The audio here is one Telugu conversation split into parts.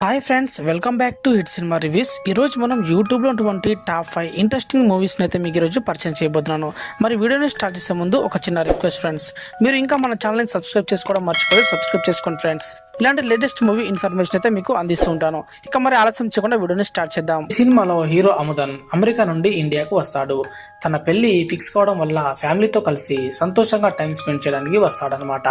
Hi friends, welcome back to hit cinema reviews. ఈరోజు మనం యూట్యూబ్లో ఉన్నటువంటి టాప్ 5 ఇంట్రెస్టింగ్ మూవీస్ని అయితే మీకు ఈరోజు పరిచయం చేయబోతున్నాను. మరి వీడియోని స్టార్ట్ చేసే ముందు ఒక చిన్న రిక్వెస్ట్ ఫ్రెండ్స్, మీరు ఇంకా మన ఛానల్ని సబ్స్క్రైబ్ చేసుకోవడం మర్చిపోయి సబ్స్క్రైబ్ చేసుకోండి ఫ్రెండ్స్. ఇలాంటి లేటెస్ట్ మూవీ ఇన్ఫర్మేషన్ అయితే మీకు అందిస్తూ ఉంటాను. ఇక మరి ఆలస్యం చేయకుండా వీడియోని స్టార్ట్ చేద్దాం. ఈ సినిమాలో హీరో అముదన్ అమెరికా నుండి ఇండియాకు వస్తాడు. తన పెళ్లి ఫిక్స్ కావడం వల్ల ఫ్యామిలీతో కలిసి సంతోషంగా టైం స్పెండ్ చేయడానికి వస్తాడనమాట.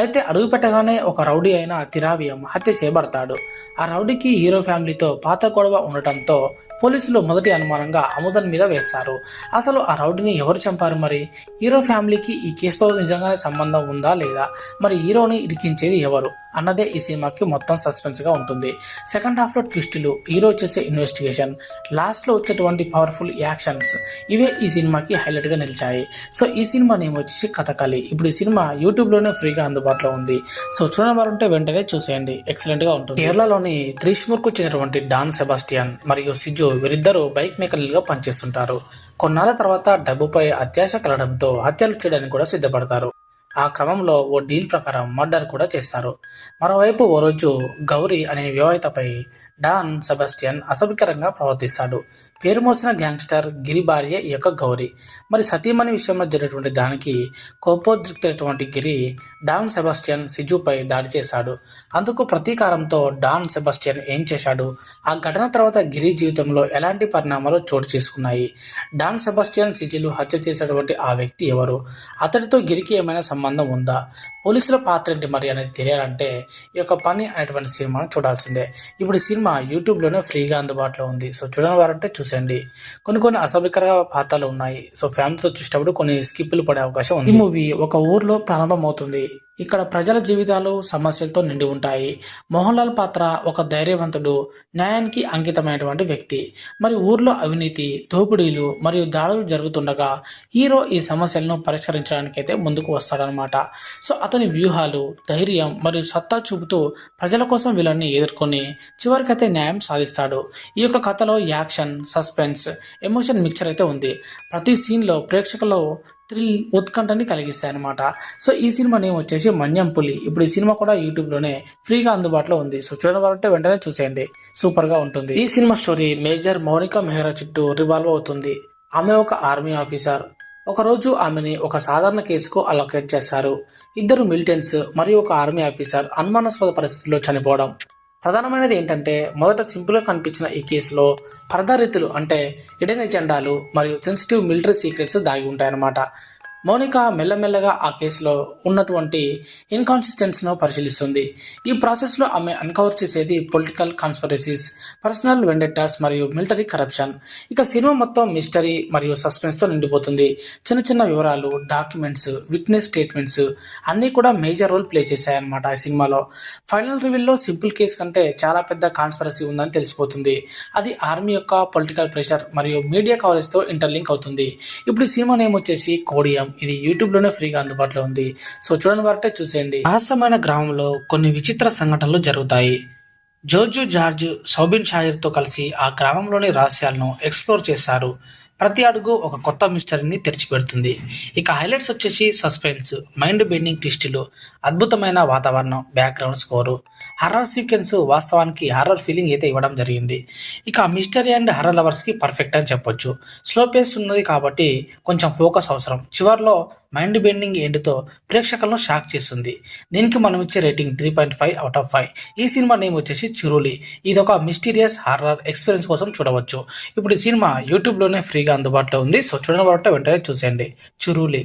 అయితే అడుగు పెట్టగానే ఒక రౌడీ అయిన తిరావియం హత్య చేయబడతాడు. ఆ రౌడీకి హీరో ఫ్యామిలీతో పాత గొడవ ఉండటంతో పోలీసులు మొదటి అనుమానంగా అముదన్ మీద వేస్తారు. అసలు ఆ రౌడీని ఎవరు చంపారు? మరి హీరో ఫ్యామిలీకి ఈ కేసుతో నిజంగానే సంబంధం ఉందా లేదా? మరి హీరోని ఇరికించేది ఎవరు అన్నదే ఈ సినిమాకి మొత్తం సస్పెన్స్ గా ఉంటుంది. సెకండ్ హాఫ్ లో ట్విస్టులు, హీరో చేసే ఇన్వెస్టిగేషన్, లాస్ట్ లో వచ్చేటువంటి పవర్ఫుల్ యాక్షన్స్, ఇవే ఈ సినిమాకి హైలైట్ గా నిలిచాయి. సో ఈ సినిమా నేమ్ వచ్చేసి కథకళి. ఇప్పుడు ఈ సినిమా యూట్యూబ్ లోనే ఫ్రీగా అందుబాటులో ఉంది. సో చూడని వారు ఉంటే వెంటనే చూసేయండి, ఎక్సలెంట్ గా ఉంటుంది. కేరళలోని త్రిష్మూర్ కు చెందినటువంటి డాన్ సెబాస్టియన్ మరియు సిజు వీరిద్దరూ బైక్ మెకానికల్గా పనిచేస్తుంటారు. కొన్నాళ్ళ తర్వాత డబ్బుపై అత్యాశ కలగడంతో హత్యలు చేయడానికి కూడా సిద్ధపడతారు. ఆ క్రమంలో ఓ డీల్ ప్రకారం మర్డర్ కూడా చేస్తారు. మరోవైపు ఓ రోజు గౌరీ అనే వివాహితపై డాన్ సెబాస్టియన్ అసభ్యకరంగా ప్రవర్తిస్తాడు. పేరు మోసిన గ్యాంగ్స్టర్ గిరి భార్య ఈ యొక్క గౌరీ. మరి సతీమణి విషయంలో జరిగినటువంటి దానికి కోపోద్రిక్తమైనటువంటి గిరి డాన్ సెబాస్టియన్ సిజుపై దాడి చేశాడు. అందుకు ప్రతీకారంతో డాన్ సెబాస్టియన్ ఏం చేశాడు? ఆ ఘటన తర్వాత గిరి జీవితంలో ఎలాంటి పరిణామాలు చోటు చేసుకున్నాయి? డాన్ సెబాస్టియన్ సిజులు హత్య చేసేటువంటి ఆ వ్యక్తి ఎవరు? అతడితో గిరికి ఏమైనా సంబంధం ఉందా? పోలీసుల పాత్ర ఏంటి మరి అనేది తెలియాలంటే ఈ యొక్క పని అనేటువంటి సినిమాను చూడాల్సిందే. ఇప్పుడు ఈ సినిమా యూట్యూబ్లోనే ఫ్రీగా అందుబాటులో ఉంది. సో చూడని వారంటే చూసండి. కొన్ని అసభ్యకర పాత్రలు ఉన్నాయి. సో ఫ్యామిలీతో చూసేటప్పుడు కొన్ని స్కిప్పులు పడే అవకాశం ఉంది. ఈ మూవీ ఒక ఊర్లో ప్రారంభమవుతుంది. ఇక్కడ ప్రజల జీవితాలు సమస్యలతో నిండి ఉంటాయి. మోహన్ లాల్ పాత్ర ఒక ధైర్యవంతుడు, న్యాయానికి అంకితమైనటువంటి వ్యక్తి. మరి ఊర్లో అవినీతి, దోపిడీలు మరియు దాడులు జరుగుతుండగా హీరో ఈ సమస్యలను పరిష్కరించడానికైతే ముందుకు వస్తాడనమాట. సో అతని వ్యూహాలు, ధైర్యం మరియు సత్తా చూపుతూ ప్రజల కోసం వీళ్ళని ఎదుర్కొని చివరికైతే న్యాయం సాధిస్తాడు. ఈ యొక్క కథలో యాక్షన్, సస్పెన్స్, ఎమోషన్ మిక్చర్ అయితే ఉంది. ప్రతి సీన్లో ప్రేక్షకులు థ్రిల్, ఉత్కంఠని కలిగిస్తాయి అనమాట. సో ఈ సినిమా నేమ్ వచ్చేసి మన్యం పులి. ఇప్పుడు ఈ సినిమా కూడా యూట్యూబ్లోనే ఫ్రీగా అందుబాటులో ఉంది. సో చూడడం వారంటే వెంటనే చూసేయండి, సూపర్గా ఉంటుంది. ఈ cinema story major Mounika Mehra చుట్టూ రివాల్వ్ అవుతుంది. ఆమె ఒక ఆర్మీ ఆఫీసర్. ఒకరోజు ఆమెని ఒక సాధారణ కేసుకు అలొకేట్ చేశారు. ఇద్దరు మిలిటెంట్స్ మరియు ఒక ఆర్మీ ఆఫీసర్ అనుమానాస్పద పరిస్థితుల్లో చనిపోవడం. ప్రధానమైనది ఏంటంటే మొదట సింపుల్గా కనిపించిన ఈ కేసులో పరదారితులు అంటే హిడెన్ ఎజెండాలు మరియు సెన్సిటివ్ మిలిటరీ సీక్రెట్స్ దాగి ఉంటాయన్నమాట. మౌనిక మెల్లమెల్లగా ఆ కేసులో ఉన్నటువంటి ఇన్కాన్సిస్టెన్సీను పరిశీలిస్తుంది. ఈ ప్రాసెస్లో ఆమె అన్కవర్ చేసేది పొలిటికల్ కాన్స్పిరసీస్, పర్సనల్ వెండెట్టాస్ మరియు మిలిటరీ కరప్షన్. ఇక సినిమా మొత్తం మిస్టరీ మరియు సస్పెన్స్తో నిండిపోతుంది. చిన్న చిన్న వివరాలు, డాక్యుమెంట్స్, విట్నెస్ స్టేట్మెంట్స్ అన్నీ కూడా మేజర్ రోల్ ప్లే చేశాయన్నమాట ఈ సినిమాలో. ఫైనల్ రివీల్లో సింపుల్ కేసు కంటే చాలా పెద్ద కాన్స్పిరసీ ఉందని తెలిసిపోతుంది. అది ఆర్మీ యొక్క పొలిటికల్ ప్రెషర్ మరియు మీడియా కవరేజ్తో ఇంటర్లింక్ అవుతుంది. ఇప్పుడు ఈ సినిమా నేమ్ వచ్చేసి కోడియం. ఇది యూట్యూబ్లోనే ఫ్రీగా అందుబాటులో ఉంది. సో చూడని వారంటే చూసేయండి. రహస్యమైన గ్రామంలో కొన్ని విచిత్ర సంఘటనలు జరుగుతాయి. జోర్జు జార్జ్ సౌబిన్ షాయిర్తో కలిసి ఆ గ్రామంలోని రహస్యాలను ఎక్స్ప్లోర్ చేశారు. ప్రతి అడుగు ఒక కొత్త మిస్టరీని తెరిచిపెడుతుంది. ఇక హైలైట్స్ వచ్చేసి సస్పెన్స్, మైండ్ బెండింగ్ ట్విస్టులు, అద్భుతమైన వాతావరణం, బ్యాక్గ్రౌండ్ స్కోరు, హర్రర్ సీక్వెన్స్ వాస్తవానికి హర్రర్ ఫీలింగ్ అయితే ఇవ్వడం జరిగింది. ఇక మిస్టరీ అండ్ హర్రర్ లవర్స్కి పర్ఫెక్ట్ అని చెప్పొచ్చు. స్లో పేస్ ఉన్నది కాబట్టి కొంచెం ఫోకస్ అవసరం. చివరిలో మైండ్ బెండింగ్ ఎండ్తో ప్రేక్షకులను షాక్ చేస్తుంది. దీనికి మనం ఇచ్చే రేటింగ్ 3.5/5. ఈ సినిమా నేమ్ వచ్చేసి చురులి. ఇది ఒక మిస్టీరియస్ హారర్ ఎక్స్పీరియన్స్ కోసం చూడవచ్చు. ఇప్పుడు ఈ సినిమా యూట్యూబ్లోనే ఫ్రీగా అందుబాటులో ఉంది. సో చూడడం వెంటనే చూసేయండి, చురులి.